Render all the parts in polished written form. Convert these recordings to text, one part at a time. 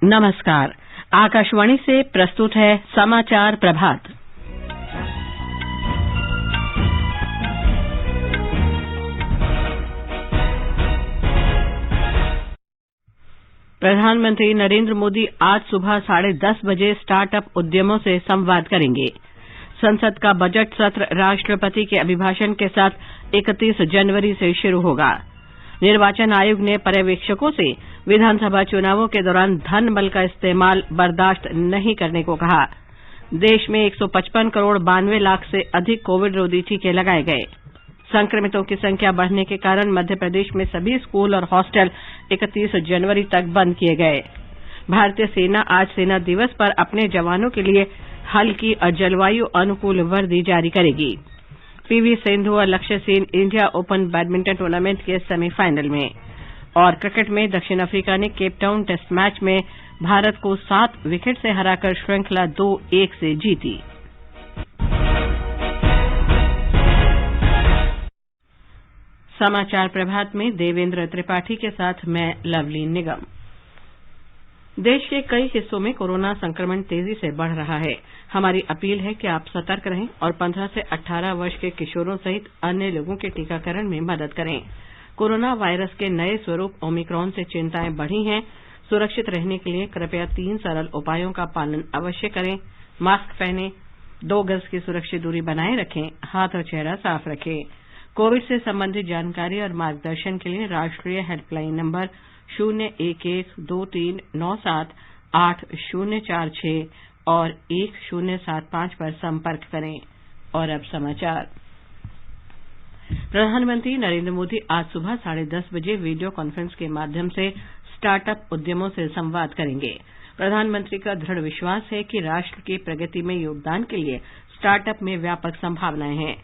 नमस्कार। आकाशवाणी से प्रस्तुत है समाचार प्रभात। प्रधानमंत्री नरेंद्र मोदी आज सुबह 10:30 बजे स्टार्टअप उद्यमों से संवाद करेंगे। संसद का बजट सत्र राष्ट्रपति के अभिभाषण के साथ 31 जनवरी से शुरू होगा। निर्वाचन आयोग ने पर्यवेक्षकों से विधानसभा चुनावों के दौरान धन बल का इस्तेमाल बर्दाश्त नहीं करने को कहा। देश में 155 करोड़ 92 लाख से अधिक कोविड रोधी टीके लगाए गए। संक्रमितों की संख्या बढ़ने के कारण मध्य प्रदेश में सभी स्कूल और हॉस्टल 31 जनवरी तक बंद किए गए। भारतीय सेना आज सेना दिवस पर अपने जवानों के लिए हल्की और जलवायु अनुकूल वर्दी जारी करेगी। पीवी सिंधु और लक्ष्य Sen India open badminton tournament के सेमीफाइनल में। और क्रिकेट में दक्षिण अफ्रीका ने केपटाउन टेस्ट मैच में भारत को 7 विकेट से हराकर श्रृंखला 2-1 से जीती। समाचार प्रभात में देवेंद्र त्रिपाठी के साथ मैं लवली निगम। देश के कई हिस्सों में कोरोना संक्रमण तेजी से बढ़ रहा है। हमारी अपील है कि आप सतर्क रहें और 15 से 18 वर्ष के किशोरों सहित अन्य लोगों के टीकाकरण में मदद करें। कोरोना वायरस के नए स्वरूप ओमिक्रॉन से चिंताएं बढ़ी हैं। सुरक्षित रहने के लिए कृपया 3 सरल उपायों का पालन अवश्य करें। मास्क पहनें, 2 गज की सुरक्षित दूरी बनाए रखें, हाथ और चेहरा साफ रखें। कोविड से संबंधित जानकारी और मार्गदर्शन के लिए राष्ट्रीय हेल्पलाइन नंबर 011-2397-8046 और 1075 पर संपर्क करें। और अब समाचार। प्रधानमंत्री नरेंद्र मोदी आज सुबह 10:30 बजे वीडियो कॉन्फ्रेंस के माध्यम से स्टार्टअप उद्यमों से संवाद करेंगे। प्रधानमंत्री का दृढ़ विश्वास है कि राष्ट्र की प्रगति में योगदान के लिए स्टार्टअप में व्यापक संभावनाएं हैं।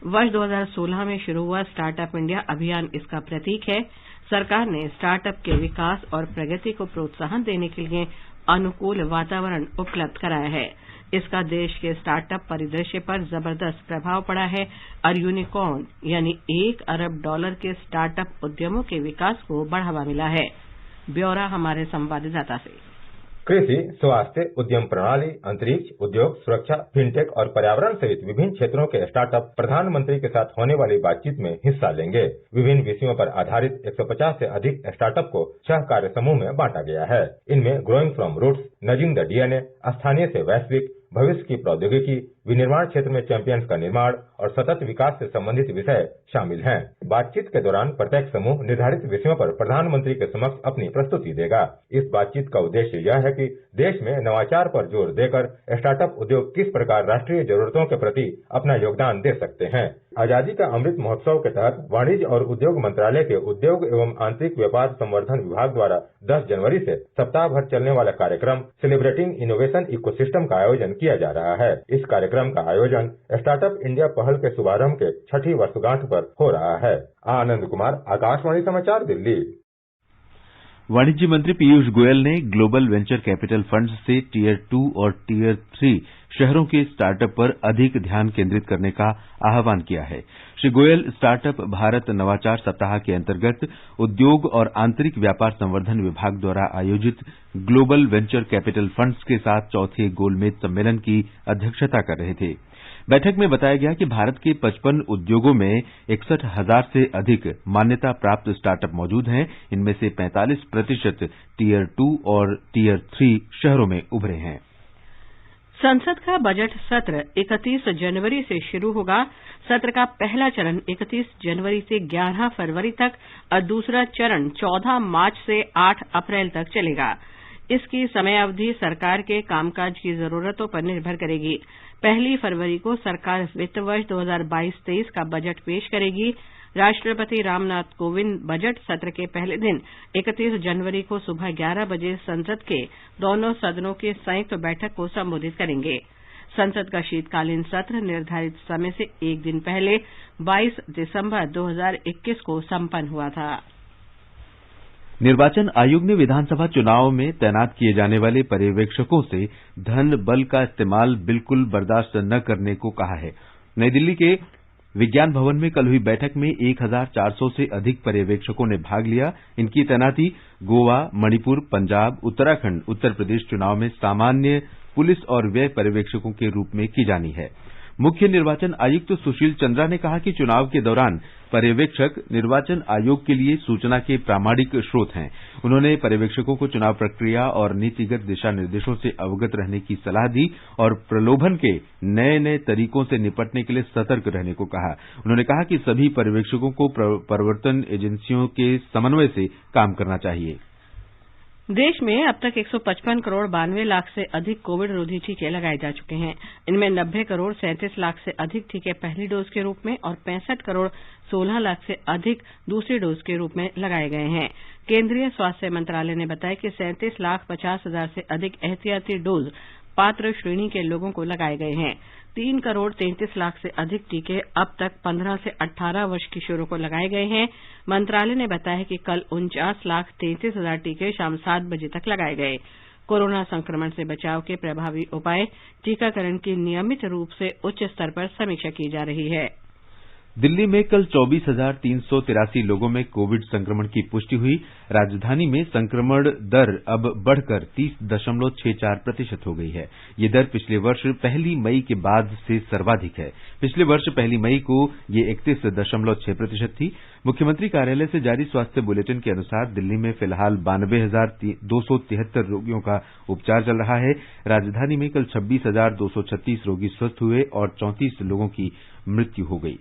वर्ष 2016 में शुरू हुआ स्टार्टअप इंडिया अभियान इसका प्रतीक है। सरकार ने स्टार्टअप के विकास और प्रगति को प्रोत्साहन देने के लिए अनुकूल वातावरण उपलब्ध कराया है। इसका देश के स्टार्टअप परिदृश्य पर जबरदस्त प्रभाव पड़ा है और यूनिकॉर्न यानी $1 अरब के स्टार्टअप उद्यमों के विकास को बढ़ावा मिला है। ब्यौरा हमारे संवाददाता से। कृषि, स्वास्थ्य, उद्यम प्रणाली, अंतरिक्ष, उद्योग, सुरक्षा, फिनटेक और पर्यावरण सहित विभिन्न क्षेत्रों के स्टार्टअप प्रधानमंत्री के साथ होने वाली बातचीत में हिस्सा लेंगे। विभिन्न विषयों पर आधारित 150 से अधिक स्टार्टअप को 6 कार्य समूह में बांटा गया है। इनमें growing from roots, nudging the DNA, स्थानीय से वैश्विक, भविष्य की प्रौद्योगिकी, विनिर्माण क्षेत्र में चैंपियंस का निर्माण और सतत विकास से संबंधित विषय शामिल हैं। बातचीत के दौरान प्रत्येक समूह निर्धारित विषयों पर प्रधानमंत्री के समक्ष अपनी प्रस्तुति देगा। इस बातचीत का उद्देश्य यह है कि देश में नवाचार पर जोर देकर स्टार्टअप उद्योग किस प्रकार राष्ट्रीय जरूरतों के प्रति अपना योगदान दे सकते हैं। आजादी का अमृत महोत्सव के तहत वाणिज्य और उद्योग मंत्रालय के उद्योग एवं आंतरिक व्यापार संवर्धन विभाग द्वारा 10 जनवरी से सप्ताह भर चलने वाला कार्यक्रम सेलिब्रेटिंग इनोवेशन इकोसिस्टम का आयोजन किया जा रहा है। इस कार्यक्रम का आयोजन स्टार्टअप इंडिया पहल के शुभारंभ के 6ठी वर्षगांठ पर हो रहा है। आनंद कुमार, आकाशवाणी समाचार, दिल्ली। वाणिज्य मंत्री पीयूष गोयल ने ग्लोबल वेंचर कैपिटल फंड्स से टियर 2 और टियर 3 शहरों के स्टार्टअप पर अधिक ध्यान केंद्रित करने का आह्वान किया है। श्री गोयल स्टार्टअप भारत नवाचार सप्ताह के अंतर्गत उद्योग और आंतरिक व्यापार संवर्धन विभाग द्वारा आयोजित ग्लोबल वेंचर कैपिटल फंड्स के साथ चौथे गोलमेज सम्मेलन की अध्यक्षता कर रहे थे। बैठक में बताया गया कि भारत के 55 उद्योगों में 61,000 से अधिक मान्यता प्राप्त स्टार्टअप मौजूद हैं। इनमें से 45% टियर 2 और टियर 3 शहरों में उभरे हैं। संसद का बजट सत्र 31 जनवरी से शुरू होगा। सत्र का पहला चरण 31 जनवरी से 11 फरवरी तक और दूसरा चरण 14 मार्च से 8 अप्रैल तक चलेगा। इसकी समयावधि सरकार के कामकाज की जरूरतों पर निर्भर करेगी। 1 फरवरी को सरकार वित्त वर्ष 2022-23 का बजट पेश करेगी। राष्ट्रपति रामनाथ कोविंद बजट सत्र के पहले दिन 31 जनवरी को सुबह 11 बजे संसद के दोनों सदनों की संयुक्त बैठक को संबोधित करेंगे। संसद का शीतकालीन सत्र निर्धारित समय से एक दिन पहले 22 दिसंबर 2021 को संपन्न हुआ था। निर्वाचन आयोग ने विधानसभा चुनाव में तैनात किए जाने वाले पर्यवेक्षकों से धन बल का इस्तेमाल बिल्कुल बर्दाश्त न करने को कहा है। नई दिल्ली के विज्ञान भवन में कल हुई बैठक में 1400 से अधिक पर्यवेक्षकों ने भाग लिया। इनकी तैनाती गोवा, मणिपुर, पंजाब, उत्तराखंड, उत्तर प्रदेश चुनाव में सामान्य पुलिस और व्यय पर्यवेक्षकों के रूप में की जानी है। मुख्य निर्वाचन आयुक्त सुशील चंद्रा ने कहा कि चुनाव के दौरान पर्यवेक्षक निर्वाचन आयोग के लिए सूचना के प्रामाणिक स्रोत हैं। उन्होंने पर्यवेक्षकों को चुनाव प्रक्रिया और नीतिगत दिशा निर्देशों से अवगत रहने की सलाह दी और प्रलोभन के नए नए तरीकों से निपटने के लिए सतर्क रहने को कहा। उन्होंने कहा कि सभी पर्यवेक्षकों को प्रवर्तन एजेंसियों के समन्वय से काम करना चाहिए। देश में अब तक 155 करोड़ 92 लाख से अधिक कोविड रोधी टीके लगाए जा चुके हैं। इनमें 90 करोड़ 37 लाख से अधिक टीके पहली डोज के रूप में और 65 करोड़ 16 लाख से अधिक दूसरी डोज के रूप में लगाए गए हैं। केंद्रीय स्वास्थ्य मंत्रालय ने बताया कि 37 लाख 50 हजार से अधिक एहतियाती डोज पात्र श्रेणी के लोगों को लगाए गए हैं। 3 करोड़ 33 लाख से अधिक टीके अब तक 15 से 18 वर्ष किशोरों को लगाए गए हैं। मंत्रालय ने बताया कि कल 49 लाख 33 हजार टीके शाम 7 बजे तक लगाए गए। कोरोना संक्रमण से बचाव के प्रभावी उपाय, टीकाकरण की नियमित रूप से उच्च स्तर पर समीक्षा की जा रही है। दिल्ली में कल 24,383 लोगों में कोविड संक्रमण की पुष्टि हुई। राजधानी में संक्रमण दर अब बढ़कर 30.64% हो गई है। ये दर पिछले वर्ष 1 मई के बाद से सर्वाधिक है। पिछले वर्ष 1 मई को ये 31.6% थी। मुख्यमंत्री कार्यालय से जारी स्वास्थ्य बुलेटिन के अनुसार दिल्ली में फिलहाल 92,273 रोगियों का उपचार चल रहा है। राजधानी में कल 26,236 रोगी स्वस्थ हुए और 34 लोगों की मृत्यु हो गई।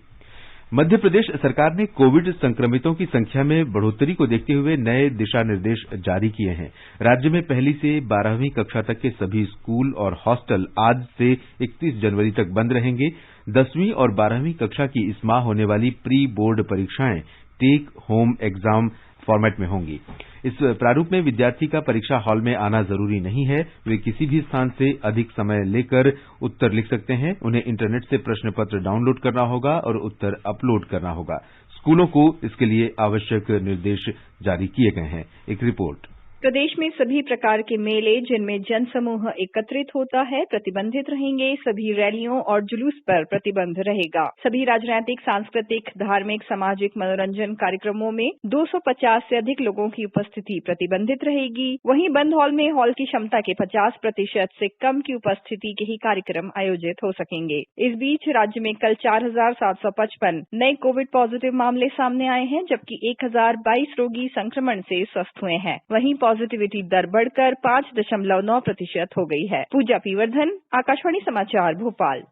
मध्य प्रदेश सरकार ने कोविड संक्रमितों की संख्या में बढ़ोतरी को देखते हुए नए दिशा निर्देश जारी किए हैं। राज्य में 1 से 12वीं कक्षा तक के सभी स्कूल और हॉस्टल आज से 31 जनवरी तक बंद रहेंगे। 10वीं और 12वीं कक्षा की इस माह होने वाली प्री बोर्ड परीक्षाएं टेक होम एग्जाम फॉर्मेट में होंगी। इस प्रारूप में विद्यार्थी का परीक्षा हॉल में आना जरूरी नहीं है। वे किसी भी स्थान से अधिक समय लेकर उत्तर लिख सकते हैं। उन्हें इंटरनेट से प्रश्न पत्र डाउनलोड करना होगा और उत्तर अपलोड करना होगा। स्कूलों को इसके लिए आवश्यक निर्देश जारी किए गए हैं। एक रिपोर्ट। प्रदेश में सभी प्रकार के मेले जिनमें जनसमूह एकत्रित होता है प्रतिबंधित रहेंगे। सभी रैलियों और जुलूस पर प्रतिबंध रहेगा। सभी राजनीतिक, सांस्कृतिक, धार्मिक, सामाजिक मनोरंजन कार्यक्रमों में 250 से अधिक लोगों की उपस्थिति प्रतिबंधित रहेगी। वहीं बंद हॉल में हॉल की क्षमता के 50% से कम की उपस्थिति के ही कार्यक्रम आयोजित हो सकेंगे। इस बीच राज्य में कल 4,755 नए कोविड पॉजिटिव मामले सामने आए हैं, जबकि 1,022 रोगी संक्रमण से स्वस्थ हुए हैं। वहीं पॉजिटिविटी दर बढ़कर 5.9% हो गई है। पूजा पीवर्धन, आकाशवाणी समाचार, भोपाल।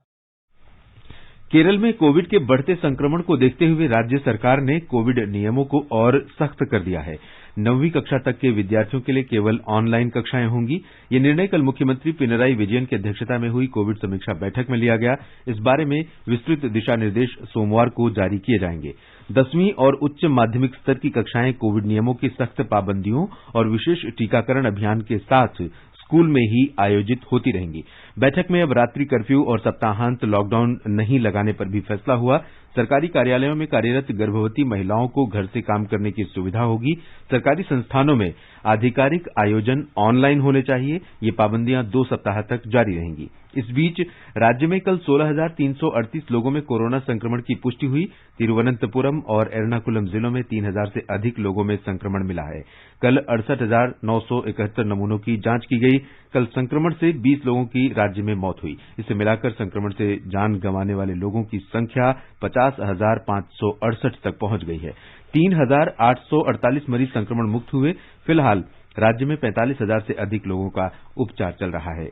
केरल में कोविड के बढ़ते संक्रमण को देखते हुए राज्य सरकार ने कोविड नियमों को और सख्त कर दिया है। 9वीं कक्षा तक के विद्यार्थियों के लिए केवल ऑनलाइन कक्षाएं होंगी। ये निर्णय कल मुख्यमंत्री पिनराई विजयन की अध्यक्षता में हुई कोविड समीक्षा बैठक में लिया गया। इस बारे में विस्तृत दिशा निर्देश सोमवार को जारी किए जाएंगे। 10वीं और उच्च माध्यमिक स्तर की कक्षाएं कोविड नियमों की सख्त पाबंदियों और विशेष टीकाकरण अभियान के साथ स्कूल में ही आयोजित होती रहेंगी। बैठक में अब रात्रि कर्फ्यू और सप्ताहांत लॉकडाउन नहीं लगाने पर भी फैसला हुआ। सरकारी कार्यालयों में कार्यरत गर्भवती महिलाओं को घर से काम करने की सुविधा होगी। सरकारी संस्थानों में आधिकारिक आयोजन ऑनलाइन होने चाहिए। ये पाबंदियां 2 सप्ताह तक जारी रहेंगी। इस बीच राज्य में कल 16,338 लोगों में कोरोना संक्रमण की पुष्टि हुई। तिरुवनंतपुरम और एर्नाकुलम जिलों में 3,000 से अधिक लोगों में संक्रमण मिला है। कल 68,971 नमूनों की जांच की गई। कल संक्रमण से 20 लोगों की राज्य में मौत हुई। इसे मिलाकर संक्रमण से जान गंवाने वाले लोगों की संख्या 50,568 तक पहुंच गई है। 3,848 मरीज संक्रमण मुक्त हुए। फिलहाल राज्य में 45,000 से अधिक लोगों का उपचार चल रहा है।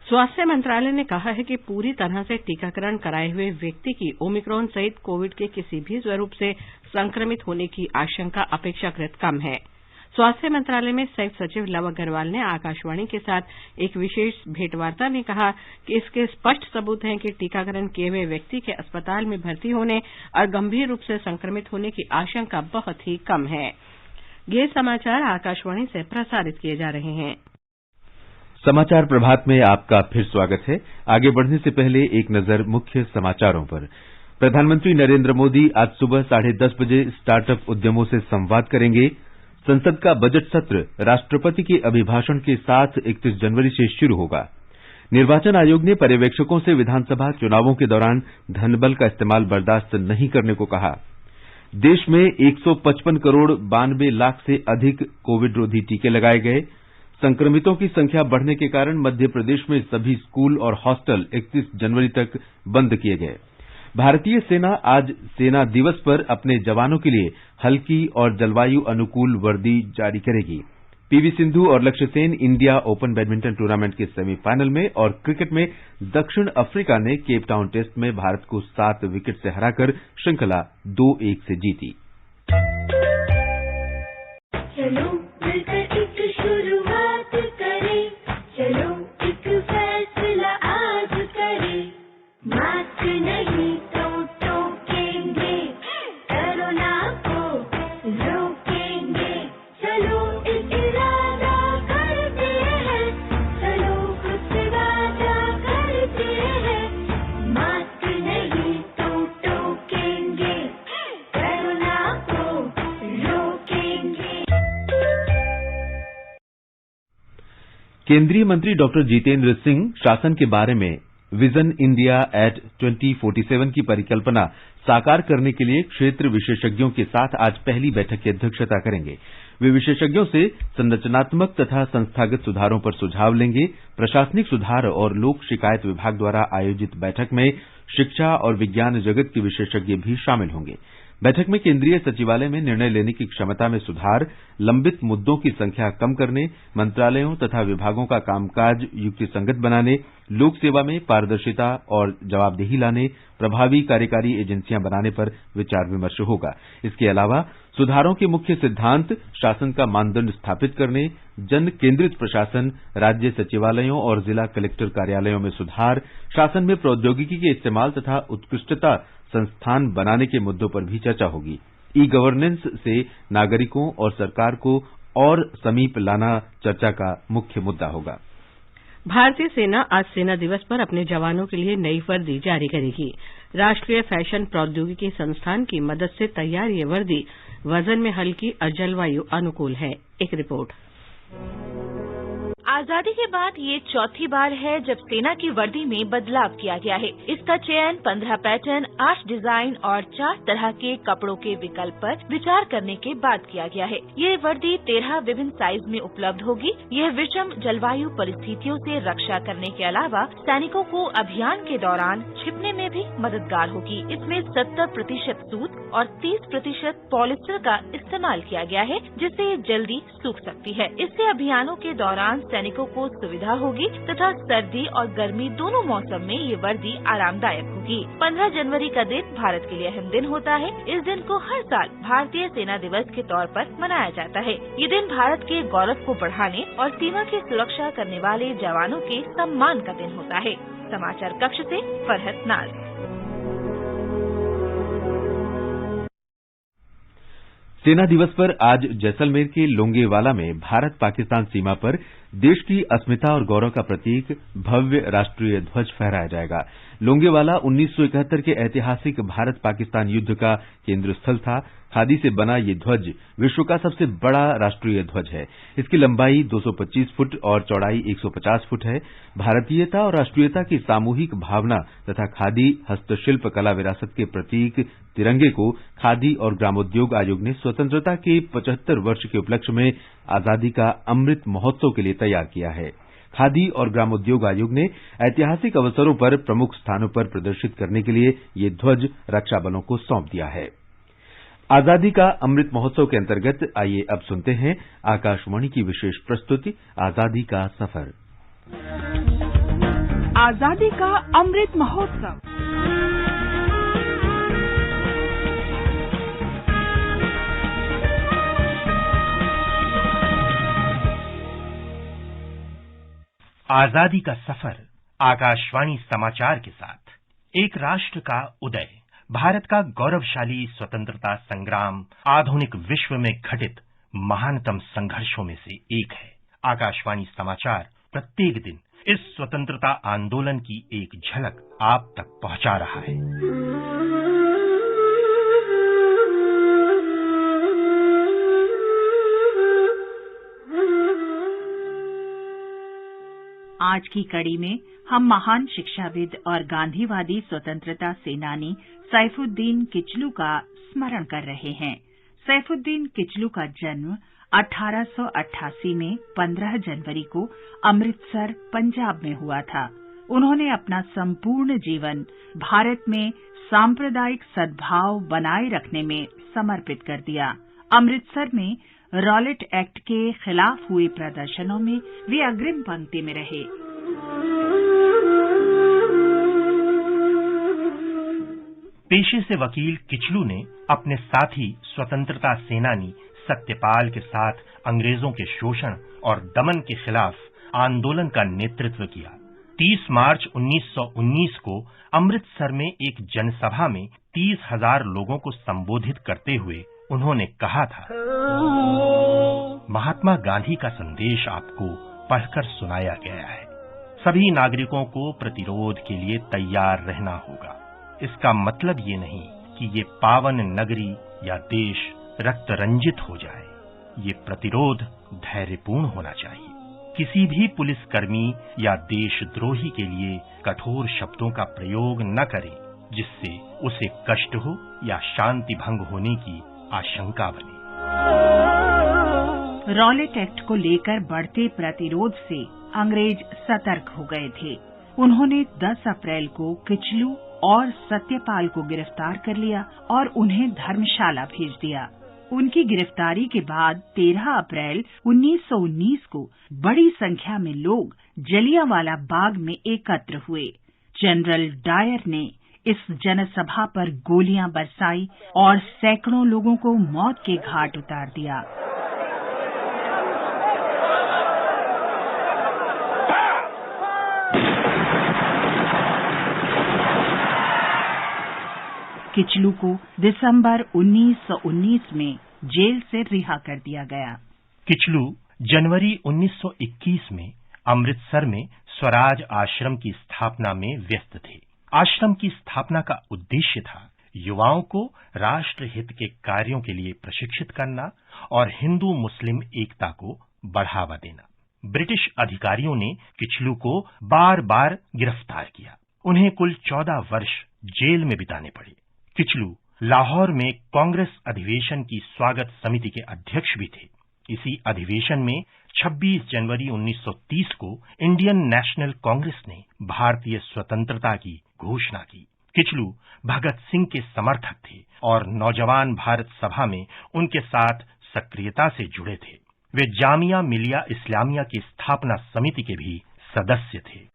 स्वास्थ्य मंत्रालय ने कहा है कि पूरी तरह से टीकाकरण कराए हुए व्यक्ति की ओमिक्रॉन सहित कोविड के किसी भी स्वरूप से संक्रमित होने की आशंका अपेक्षाकृत कम है। स्वास्थ्य मंत्रालय में संयुक्त सचिव लव अग्रवाल ने आकाशवाणी के साथ एक विशेष भेंटवार्ता में कहा कि इसके स्पष्ट सबूत हैं कि टीकाकरण किए हुए व्यक्ति के अस्पताल में भर्ती होने और गंभीर रूप से संक्रमित होने की आशंका बहुत ही कम है। ये समाचार आकाशवाणी से प्रसारित किए जा रहे हैं। समाचार प्रभात में आपका फिर स्वागत है। आगे बढ़ने से पहले एक नजर मुख्य समाचारों पर। प्रधानमंत्री नरेंद्र मोदी आज सुबह 10:30 बजे स्टार्टअप उद्यमों से संवाद करेंगे। संसद का बजट सत्र राष्ट्रपति के अभिभाषण के साथ 31 जनवरी से शुरू होगा। निर्वाचन आयोग ने पर्यवेक्षकों से विधानसभा चुनावों के दौरान धनबल का इस्तेमाल बर्दाश्त नहीं करने को कहा। देश में 155 करोड़ 92 लाख से अधिक कोविड रोधी टीके लगाए गए। संक्रमितों की संख्या बढ़ने के कारण मध्य प्रदेश में सभी स्कूल और हॉस्टल 31 जनवरी तक बंद किए गए। भारतीय सेना आज सेना दिवस पर अपने जवानों के लिए हल्की और जलवायु अनुकूल वर्दी जारी करेगी। पीवी सिंधु और लक्ष्य Sen India open badminton tournament के सेमीफाइनल में और क्रिकेट में दक्षिण अफ्रीका ने केप टाउन टेस्ट में भारत को 7 विकेट से हराकर श्रृंखला 2-1 से जीती। चलो मिलकर एक शुरुआत करें, चलो एक फैसला आज करें, मास्क नहीं तो टोकेंगे, कोरोना को रोकेंगे, चलो एक इरादा करते हैं, चलो खुद से वादा करते हैं, मास्क नहीं तो टोकेंगे, कोरोना को रोकेंगे। केंद्रीय मंत्री डॉक्टर जितेंद्र सिंह शासन के बारे में विजन इंडिया एट 2047 की परिकल्पना साकार करने के लिए क्षेत्र विशेषज्ञों के साथ आज पहली बैठक की अध्यक्षता करेंगे। वे विशेषज्ञों से संरचनात्मक तथा संस्थागत सुधारों पर सुझाव लेंगे। प्रशासनिक सुधार और लोक शिकायत विभाग द्वारा आयोजित बैठक में शिक्षा और विज्ञान जगत के विशेषज्ञ भी शामिल होंगे। बैठक में केंद्रीय सचिवालय में निर्णय लेने की क्षमता में सुधार, लंबित मुद्दों की संख्या कम करने, मंत्रालयों तथा विभागों का कामकाज युक्तिसंगत बनाने, लोक सेवा में पारदर्शिता और जवाबदेही लाने, प्रभावी कार्यकारी एजेंसियां बनाने पर विचार विमर्श होगा। इसके अलावा सुधारों के मुख्य सिद्धांत, शासन का मानदंड स्थापित करने, जन केंद्रित प्रशासन, राज्य सचिवालयों और जिला कलेक्टर कार्यालयों में सुधार, शासन में प्रौद्योगिकी के इस्तेमाल तथा उत्कृष्टता संस्थान बनाने के मुद्दों पर भी चर्चा होगी। ई गवर्नेंस से नागरिकों और सरकार को और समीप लाना चर्चा का मुख्य मुद्दा होगा। भारतीय सेना आज सेना दिवस पर अपने जवानों के लिए नई वर्दी जारी करेगी। राष्ट्रीय फैशन प्रौद्योगिकी संस्थान की मदद से तैयार ये वर्दी वजन में हल्की और जलवायु अनुकूल है। एक रिपोर्ट। आजादी के बाद ये चौथी बार है जब सेना की वर्दी में बदलाव किया गया है। इसका चयन 15 पैटर्न, 8 डिजाइन और 4 तरह के कपड़ों के विकल्प पर विचार करने के बाद किया गया है। ये वर्दी 13 विभिन्न साइज में उपलब्ध होगी। यह विषम जलवायु परिस्थितियों से रक्षा करने के अलावा सैनिकों को अभियान के दौरान छिपने में भी मददगार होगी। इसमें 70% सूत और 30% पॉलिस्टर का इस्तेमाल किया गया है, जिससे ये जल्दी सूख सकती है। इससे अभियानों के दौरान सैनिकों को सुविधा होगी तथा सर्दी और गर्मी दोनों मौसम में ये वर्दी आरामदायक होगी। 15 जनवरी का दिन भारत के लिए अहम दिन होता है। इस दिन को हर साल भारतीय सेना दिवस के तौर पर मनाया जाता है। ये दिन भारत के गौरव को बढ़ाने और सीमा की सुरक्षा करने वाले जवानों के सम्मान का दिन होता है। समाचार कक्ष से फरहत नाज। सेना दिवस पर आज जैसलमेर के लोंगेवाला में भारत पाकिस्तान सीमा पर देश की अस्मिता और गौरव का प्रतीक भव्य राष्ट्रीय ध्वज फहराया जाएगा। लोंगेवाला 1971 के ऐतिहासिक भारत पाकिस्तान युद्ध का केंद्र स्थल था। खादी से बना ये ध्वज विश्व का सबसे बड़ा राष्ट्रीय ध्वज है। इसकी लंबाई 225 फुट और चौड़ाई 150 फुट है। भारतीयता और राष्ट्रीयता की सामूहिक भावना तथा खादी हस्तशिल्प कला विरासत के प्रतीक तिरंगे को खादी और ग्रामोद्योग आयोग ने स्वतंत्रता के 75 वर्ष के उपलक्ष्य में आजादी का अमृत महोत्सव के लिए तैयार किया है। खादी और ग्रामोद्योग आयोग ने ऐतिहासिक अवसरों पर प्रमुख स्थानों पर प्रदर्शित करने के लिए ये ध्वज रक्षा बलों को सौंप दिया है। आजादी का अमृत महोत्सव के अंतर्गत आइए अब सुनते हैं आकाशवाणी की विशेष प्रस्तुति आजादी का सफर। आजादी का अमृत महोत्सव। आजादी का सफर आकाशवाणी समाचार के साथ। एक राष्ट्र का उदय, भारत का गौरवशाली स्वतंत्रता संग्राम आधुनिक विश्व में घटित महानतम संघर्षों में से एक है। आकाशवाणी समाचार प्रत्येक दिन इस स्वतंत्रता आंदोलन की एक झलक आप तक पहुंचा रहा है। आज की कड़ी में हम महान शिक्षाविद और गांधीवादी स्वतंत्रता सेनानी सैफुद्दीन किचलू का स्मरण कर रहे हैं। सैफुद्दीन किचलू का जन्म 1888 में 15 जनवरी को अमृतसर, पंजाब में हुआ था। उन्होंने अपना संपूर्ण जीवन भारत में सांप्रदायिक सद्भाव बनाए रखने में समर्पित कर दिया। अमृतसर में रॉलेट एक्ट के खिलाफ हुए प्रदर्शनों में वे अग्रिम पंक्ति में रहे। पेशे से वकील किचलू ने अपने साथी स्वतंत्रता सेनानी सत्यपाल के साथ अंग्रेजों के शोषण और दमन के खिलाफ आंदोलन का नेतृत्व किया। 30 मार्च 1919 को अमृतसर में एक जनसभा में 30,000 लोगों को संबोधित करते हुए उन्होंने कहा था, महात्मा गांधी का संदेश आपको पढ़कर सुनाया गया है। सभी नागरिकों को प्रतिरोध के लिए तैयार रहना होगा। इसका मतलब ये नहीं कि ये पावन नगरी या देश रक्त रंजित हो जाए। ये प्रतिरोध धैर्यपूर्ण होना चाहिए। किसी भी पुलिसकर्मी या देशद्रोही के लिए कठोर शब्दों का प्रयोग न करें, जिससे उसे कष्ट हो या शांति भंग होने की आशंका बने। रॉलेट एक्ट को लेकर बढ़ते प्रतिरोध से अंग्रेज सतर्क हो गए थे। उन्होंने 10 अप्रैल को किचलू और सत्यपाल को गिरफ्तार कर लिया और उन्हें धर्मशाला भेज दिया। उनकी गिरफ्तारी के बाद 13 अप्रैल 1919 को बड़ी संख्या में लोग जलियांवाला बाग में एकत्र हुए। जनरल डायर ने इस जनसभा पर गोलियां बरसाई और सैकड़ों लोगों को मौत के घाट उतार दिया। किचलू को दिसंबर 1919 में जेल से रिहा कर दिया गया। किचलू जनवरी 1921 में अमृतसर में स्वराज आश्रम की स्थापना में व्यस्त थे। आश्रम की स्थापना का उद्देश्य था युवाओं को राष्ट्र हित के कार्यों के लिए प्रशिक्षित करना और हिंदू मुस्लिम एकता को बढ़ावा देना। ब्रिटिश अधिकारियों ने किचलू को बार बार गिरफ्तार किया। उन्हें कुल 14 वर्ष जेल में बिताने पड़े। किचलू लाहौर में कांग्रेस अधिवेशन की स्वागत समिति के अध्यक्ष भी थे। इसी अधिवेशन में 26 जनवरी 1930 को इंडियन नेशनल कांग्रेस ने भारतीय स्वतंत्रता की घोषणा की। किचलू भगत सिंह के समर्थक थे और नौजवान भारत सभा में उनके साथ सक्रियता से जुड़े थे। वे जामिया मिलिया इस्लामिया की स्थापना समिति के भी सदस्य थे।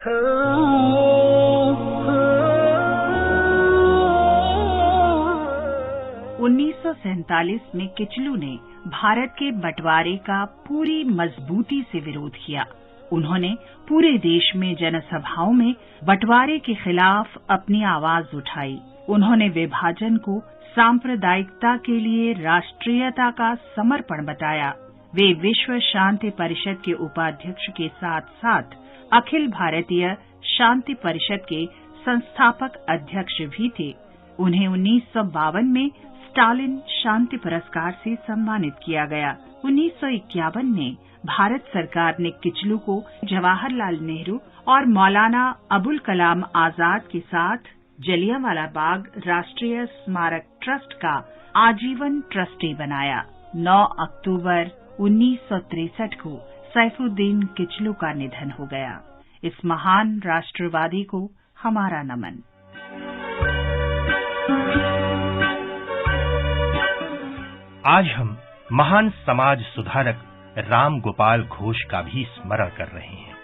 1947 में किचलू ने भारत के बंटवारे का पूरी मजबूती से विरोध किया। उन्होंने पूरे देश में जनसभाओं में बंटवारे के खिलाफ अपनी आवाज उठाई। उन्होंने विभाजन को सांप्रदायिकता के लिए राष्ट्रीयता का समर्पण बताया। वे विश्व शांति परिषद के उपाध्यक्ष के साथ साथ अखिल भारतीय शांति परिषद के संस्थापक अध्यक्ष भी थे। उन्हें 1952 में स्टालिन शांति पुरस्कार से सम्मानित किया गया। 1951 में भारत सरकार ने किचलू को जवाहरलाल नेहरू और मौलाना अबुल कलाम आजाद के साथ जलियांवाला बाग राष्ट्रीय स्मारक ट्रस्ट का आजीवन ट्रस्टी बनाया। 9 अक्टूबर 1963 को सैफुद्दीन किचलू का निधन हो गया। इस महान राष्ट्रवादी को हमारा नमन। आज हम महान समाज सुधारक राम गोपाल घोष का भी स्मरण कर रहे हैं।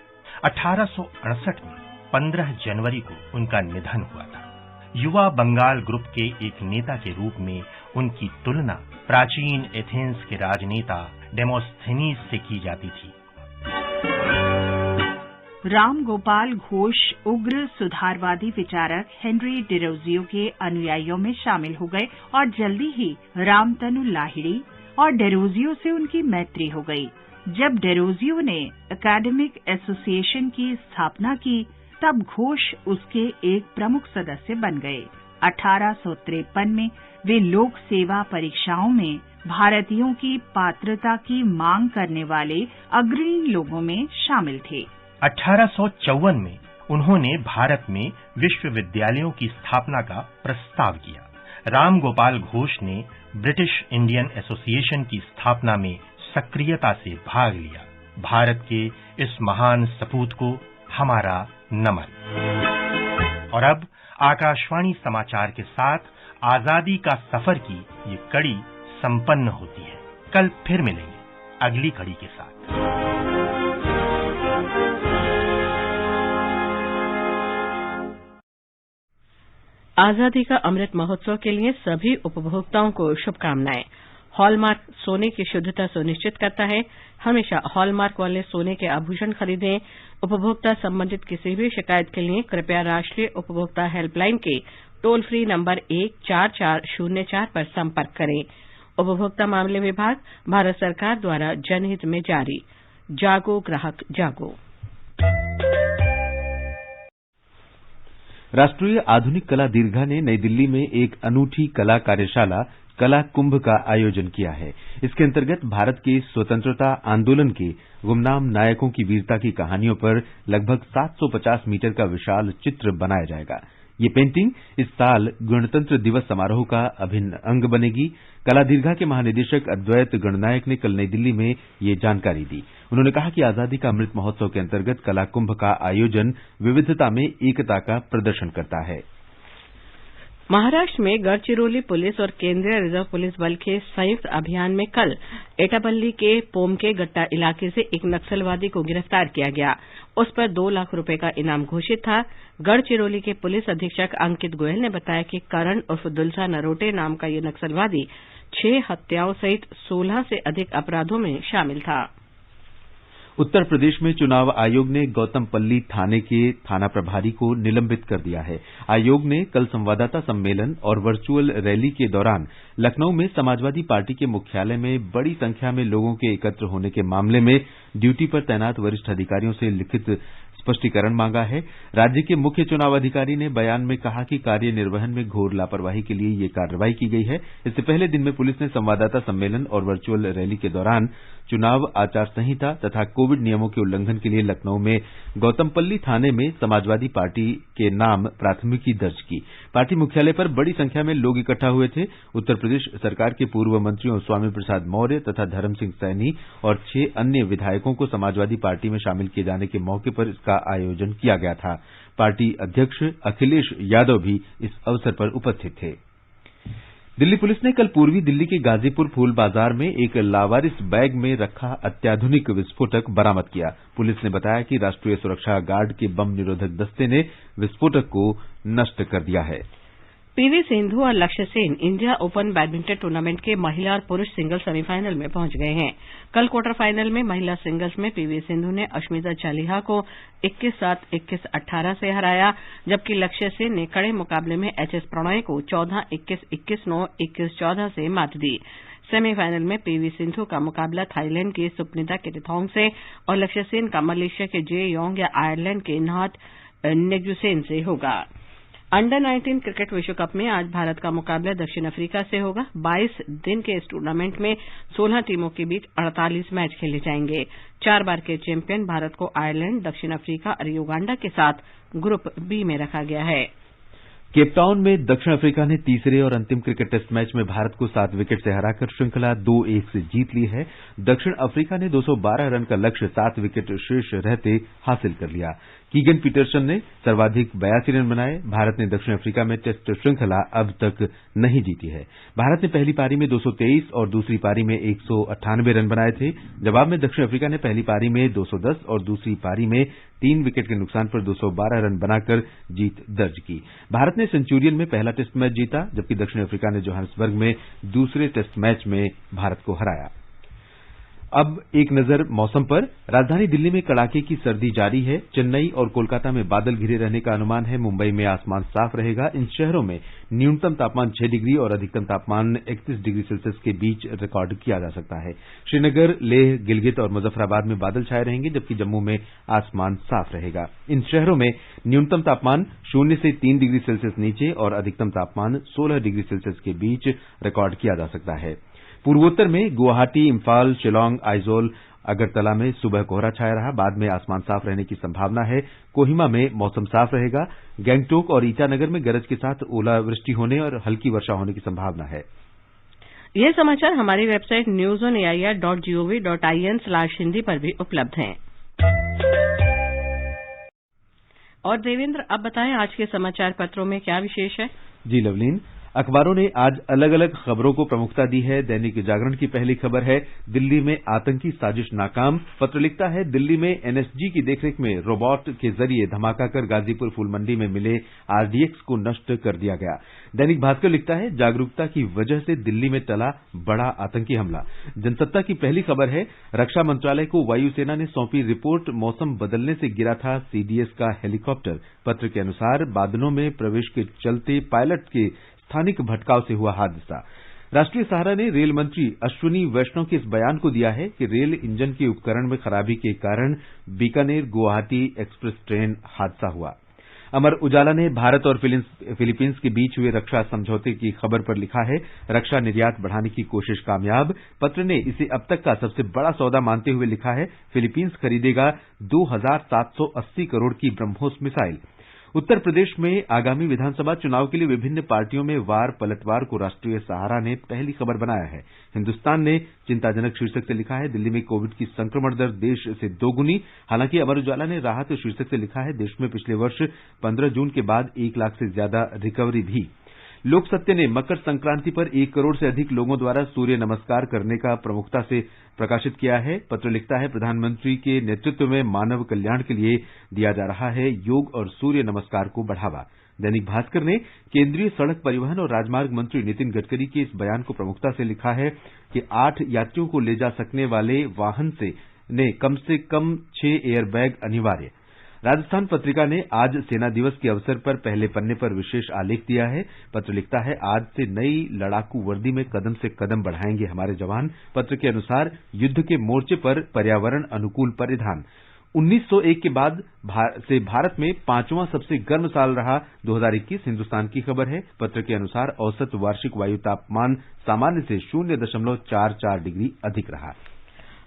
1868 में 15 जनवरी को उनका निधन हुआ था। युवा बंगाल ग्रुप के एक नेता के रूप में उनकी तुलना प्राचीन एथेंस के राजनेता डेमोस्थेनीस से की जाती थी। राम गोपाल घोष उग्र सुधारवादी विचारक हेनरी डेरोजियो के अनुयायियों में शामिल हो गए और जल्दी ही रामतनु लाहिड़ी और डेरोजियो से उनकी मैत्री हो गई। जब डेरोजियो ने एकेडमिक एसोसिएशन की स्थापना की, तब घोष उसके एक प्रमुख सदस्य बन गए। 1853 में वे लोक सेवा परीक्षाओं में भारतीयों की पात्रता की मांग करने वाले अग्रणी लोगों में शामिल थे। 1854 में उन्होंने भारत में विश्वविद्यालयों की स्थापना का प्रस्ताव किया। राम गोपाल घोष ने ब्रिटिश इंडियन एसोसिएशन की स्थापना में सक्रियता से भाग लिया। भारत के इस महान सपूत को हमारा नमन। और अब आकाशवाणी समाचार के साथ आजादी का सफर की ये कड़ी संपन्न होती है। कल फिर मिलेंगे अगली कड़ी के साथ। आजादी का अमृत महोत्सव के लिए सभी उपभोक्ताओं को शुभकामनाएं। हॉलमार्क सोने की शुद्धता सुनिश्चित करता है। हमेशा हॉलमार्क वाले सोने के आभूषण खरीदें। उपभोक्ता संबंधित किसी भी शिकायत के लिए कृपया राष्ट्रीय उपभोक्ता हेल्पलाइन के टोल फ्री नंबर 14404 पर संपर्क करें। उपभोक्ता मामले विभाग, भारत सरकार द्वारा जनहित में जारी। जागो ग्राहक जागो। राष्ट्रीय आधुनिक कला दीर्घा ने नई दिल्ली में एक अनूठी कला कार्यशाला कला कुंभ का आयोजन किया है। इसके अंतर्गत भारत के स्वतंत्रता आंदोलन के गुमनाम नायकों की वीरता की कहानियों पर लगभग 750 मीटर का विशाल चित्र बनाया जाएगा। ये पेंटिंग इस साल गणतंत्र दिवस समारोह का अभिन्न अंग बनेगी। कला दीर्घा के महानिदेशक अद्वैत गणनायक ने कल नई दिल्ली में ये जानकारी दी। उन्होंने कहा कि आजादी का अमृत महोत्सव के अंतर्गत कला कुंभ का आयोजन विविधता में एकता का प्रदर्शन करता है। महाराष्ट्र में गढ़चिरौली पुलिस और केंद्रीय रिजर्व पुलिस बल के संयुक्त अभियान में कल एटापल्ली के पोमके गट्टा इलाके से एक नक्सलवादी को गिरफ्तार किया गया। उस पर 2 लाख रुपए का इनाम घोषित था। गढ़चिरौली के पुलिस अधीक्षक अंकित गोयल ने बताया कि करण उर्फ दुलसा नरोटे नाम का ये नक्सलवादी 6 हत्याओं सहित 16 से अधिक अपराधों में शामिल था। उत्तर प्रदेश में चुनाव आयोग ने गौतमपल्ली थाने के थाना प्रभारी को निलंबित कर दिया है। आयोग ने कल संवाददाता सम्मेलन और वर्चुअल रैली के दौरान लखनऊ में समाजवादी पार्टी के मुख्यालय में बड़ी संख्या में लोगों के एकत्र होने के मामले में ड्यूटी पर तैनात वरिष्ठ अधिकारियों से लिखित स्पष्टीकरण मांगा है। राज्य के मुख्य चुनाव अधिकारी ने बयान में कहा कि कार्यनिर्वहन में घोर लापरवाही के लिए ये कार्रवाई की गई है। इससे पहले दिन में पुलिस ने संवाददाता सम्मेलन और वर्चुअल रैली के दौरान चुनाव आचार संहिता तथा कोविड नियमों के उल्लंघन के लिए लखनऊ में गौतमपल्ली थाने में समाजवादी पार्टी के नाम प्राथमिकी दर्ज की। पार्टी मुख्यालय पर बड़ी संख्या में लोग इकट्ठा हुए थे। उत्तर प्रदेश सरकार के पूर्व मंत्रियों स्वामी प्रसाद मौर्य तथा धर्म सिंह सैनी और 6 अन्य विधायकों को समाजवादी पार्टी में शामिल किए जाने के मौके पर इसका आयोजन किया गया था। पार्टी अध्यक्ष अखिलेश यादव भी इस अवसर पर उपस्थित थे। दिल्ली पुलिस ने कल पूर्वी दिल्ली के गाजीपुर फूल बाजार में एक लावारिस बैग में रखा अत्याधुनिक विस्फोटक बरामद किया। पुलिस ने बताया कि राष्ट्रीय सुरक्षा गार्ड के बम निरोधक दस्ते ने विस्फोटक को नष्ट कर दिया है। पीवी सिंधु और लक्ष्य Sen India open badminton tournament के महिला और पुरुष सिंगल्स सेमीफाइनल में पहुंच गए हैं। कल क्वार्टर फाइनल में महिला सिंगल्स में पीवी सिंधु ने अश्मिता चालिहा को 21-7, 21-18 से हराया, जबकि लक्ष्य सेन ने कड़े मुकाबले में एचएस प्रणॉय को 14-21, 21-9, 21-14 से मात दी। सेमीफाइनल में पीवी सिंधु का मुकाबला थाईलैंड की सुप्नीता किटिथोंग से और लक्ष्य सेन का मलेशिया के जे योंग या आयरलैंड के नाथ नेग्जुसेन से होगा। अंडर 19 क्रिकेट विश्व कप में आज भारत का मुकाबला दक्षिण अफ्रीका से होगा। 22 दिन के इस टूर्नामेंट में 16 टीमों के बीच 48 मैच खेले जाएंगे। 4 बार के चैंपियन भारत को आयरलैंड, दक्षिण अफ्रीका और युगांडा के साथ ग्रुप बी में रखा गया है। केपटाउन में दक्षिण अफ्रीका ने तीसरे और अंतिम क्रिकेट टेस्ट मैच में भारत को 7 विकेट से हराकर श्रृंखला 2-1 से जीत ली है। दक्षिण अफ्रीका ने 212 रन का लक्ष्य 7 विकेट शेष रहते हासिल कर लिया। कीगन पीटरसन ने सर्वाधिक 82 रन बनाए। भारत ने दक्षिण अफ्रीका में टेस्ट श्रृंखला अब तक नहीं जीती है। भारत ने पहली पारी में 223 और दूसरी पारी में 198 रन बनाए थे। जवाब में दक्षिण अफ्रीका ने पहली पारी में 210 और दूसरी पारी में 3 विकेट के नुकसान पर 212 रन बनाकर जीत दर्ज की। भारत ने सेंचुरियन में पहला टेस्ट मैच जीता, जबकि दक्षिण अफ्रीका ने जोहान्सबर्ग में दूसरे टेस्ट मैच में भारत को हराया। अब एक नजर मौसम पर। राजधानी दिल्ली में कड़ाके की सर्दी जारी है। चेन्नई और कोलकाता में बादल घिरे रहने का अनुमान है। मुंबई में आसमान साफ रहेगा। इन शहरों में न्यूनतम तापमान 6 डिग्री और अधिकतम तापमान 31 डिग्री सेल्सियस के बीच रिकॉर्ड किया जा सकता है। श्रीनगर, लेह, गिलगित और मुजफ्फराबाद में बादल छाए रहेंगे, जबकि जम्मू में आसमान साफ रहेगा। इन शहरों में न्यूनतम तापमान 0 से 3 डिग्री सेल्सियस नीचे और अधिकतम तापमान 16 डिग्री सेल्सियस के बीच रिकॉर्ड किया जा सकता है। पूर्वोत्तर में गुवाहाटी, इम्फाल, शिलांग, आइजोल अगरतला में सुबह कोहरा छाया रहा, बाद में आसमान साफ रहने की संभावना है। कोहिमा में मौसम साफ रहेगा। गैंगटोक और ईटानगर में गरज के साथ ओलावृष्टि होने और हल्की वर्षा होने की संभावना है। ये समाचार हमारी वेबसाइट newsonair.gov.in/hindi पर भी उपलब्ध हैं। और देवेंद्र, अब बताएं आज के समाचार पत्रों में क्या विशेष है? जी लवलीन, अखबारों ने आज अलग अलग खबरों को प्रमुखता दी है। दैनिक जागरण की पहली खबर है दिल्ली में आतंकी साजिश नाकाम। पत्र लिखता है दिल्ली में एनएसजी की देखरेख में रोबोट के जरिए धमाका कर गाजीपुर फूल मंडी में मिले आरडीएक्स को नष्ट कर दिया गया। दैनिक भास्कर लिखता है जागरूकता की वजह से दिल्ली में टला बड़ा आतंकी हमला। जनसत्ता की पहली खबर है रक्षा मंत्रालय को वायुसेना ने सौंपी रिपोर्ट, मौसम बदलने से गिरा था सीडीएस का हेलीकॉप्टर। पत्र के अनुसार बादलों में प्रवेश के चलते पायलट के स्थानिक भटकाव से हुआ हादसा। राष्ट्रीय सहारा ने रेल मंत्री अश्विनी वैष्णव के इस बयान को दिया है कि रेल इंजन के उपकरण में खराबी के कारण बीकानेर गुवाहाटी एक्सप्रेस ट्रेन हादसा हुआ। अमर उजाला ने भारत और फिलीपींस के बीच हुए रक्षा समझौते की खबर पर लिखा है रक्षा निर्यात बढ़ाने की कोशिश कामयाब। पत्र ने इसे अब तक का सबसे बड़ा सौदा मानते हुए लिखा है फिलीपींस खरीदेगा 2780 करोड़ की ब्रह्मोस मिसाइल। उत्तर प्रदेश में आगामी विधानसभा चुनाव के लिए विभिन्न पार्टियों में वार पलटवार को राष्ट्रीय सहारा ने पहली खबर बनाया है। हिंदुस्तान ने चिंताजनक शीर्षक से लिखा है दिल्ली में कोविड की संक्रमण दर देश से दोगुनी। हालांकि अमर उजाला ने राहत शीर्षक से लिखा है देश में पिछले वर्ष 15 जून के बाद 1 लाख से ज्यादा रिकवरी भी। लोक सत्य ने मकर संक्रांति पर 1 करोड़ से अधिक लोगों द्वारा सूर्य नमस्कार करने का प्रमुखता से प्रकाशित किया है। पत्र लिखता है प्रधानमंत्री के नेतृत्व में मानव कल्याण के लिए दिया जा रहा है योग और सूर्य नमस्कार को बढ़ावा। दैनिक भास्कर ने केंद्रीय सड़क परिवहन और राजमार्ग मंत्री नितिन गडकरी के इस बयान को प्रमुखता से लिखा है कि 8 यात्रियों को ले जा सकने वाले वाहन से कम 6 एयरबैग अनिवार्य। राजस्थान पत्रिका ने आज सेना दिवस के अवसर पर पहले पन्ने पर विशेष आलेख दिया है। पत्र लिखता है आज से नई लड़ाकू वर्दी में कदम से कदम बढ़ाएंगे हमारे जवान। पत्र के अनुसार युद्ध के मोर्चे पर पर्यावरण अनुकूल परिधान। 1901 के बाद से भारत में 5वां सबसे गर्म साल रहा 2021 हिंदुस्तान की खबर है। पत्र के अनुसार औसत वार्षिक वायु तापमान सामान्य से 0.44 डिग्री अधिक रहा।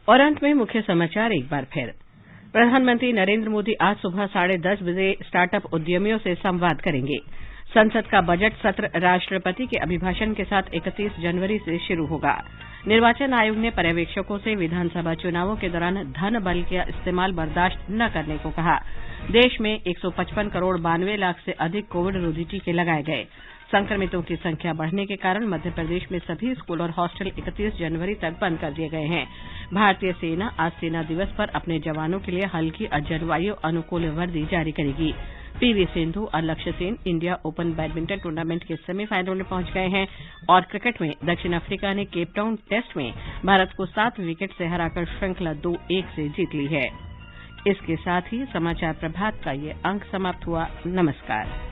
और अंत में मुख्य समाचार एक बार फिर। प्रधानमंत्री नरेंद्र मोदी आज सुबह 10:30 बजे स्टार्टअप उद्यमियों से संवाद करेंगे। संसद का बजट सत्र राष्ट्रपति के अभिभाषण के साथ 31 जनवरी से शुरू होगा। निर्वाचन आयोग ने पर्यवेक्षकों से विधानसभा चुनावों के दौरान धन बल का इस्तेमाल बर्दाश्त न करने को कहा। देश में 155 करोड़ 92 लाख से अधिक कोविड रोधी टीके लगाए गए। संक्रमितों की संख्या बढ़ने के कारण मध्य प्रदेश में सभी स्कूल और हॉस्टल 31 जनवरी तक बंद कर दिए गए हैं। भारतीय सेना आज सेना दिवस पर अपने जवानों के लिए हल्की जलवायु अनुकूल वर्दी जारी करेगी। पीवी सिंधु और लक्ष्य Sen India open badminton tournament के सेमीफाइनल में पहुंच गए हैं। और क्रिकेट में दक्षिण अफ्रीका ने केपटाउन टेस्ट में भारत को 7 विकेट से हराकर श्रृंखला 2-1 से जीत ली है। इसके साथ ही समाचार प्रभात का ये अंक समाप्त हुआ। नमस्कार।